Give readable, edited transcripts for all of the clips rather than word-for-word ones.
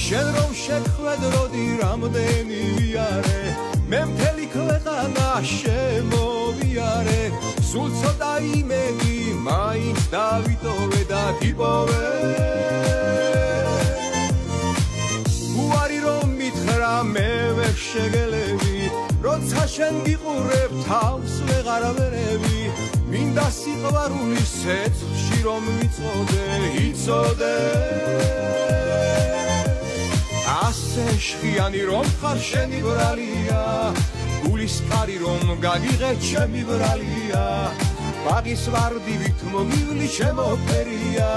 შენ რომ შეხვედროდი რამდენი ვიარე მე მთელი ქვეყანა შემოვიარე სულ ცოტა იმედი მაინც დავიტოვე და დიპოვე უარი რომ მითხრა მე ვერ შეგელები როცა შენ გიყურებ თავს ვეღარ ვერევი მინდა სიყვარულის ცეცხლში რომ ვიწოდე იცოდე ასე შხიანი რომ ხარ შენი ბრალია გულის კარი რომ გაგიღე ჩემი ბრალია ბაღის ვარდივით მოგივლი ჩემო ფერია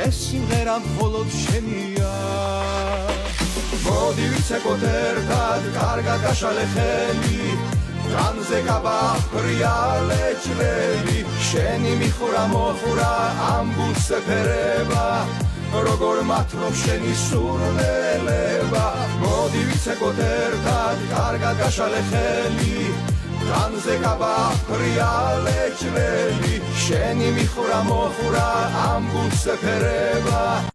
ეს სიმღერა მხოლოდ შენია მოდი ვიცეკოთ ერთად კარგად გაშალე ხელი განზე გაბახრიალე ჭრელი შენი მიხურა მოხურა ამბულს ეფერება როგორ მათლობ შენი სურნელება მოდი ვიცეკოთ ერთად კარგად გაშალე ხელი განზე გაბახრიალე ჭრელი შენი მიხურა მოხურა ამბულს ეფერება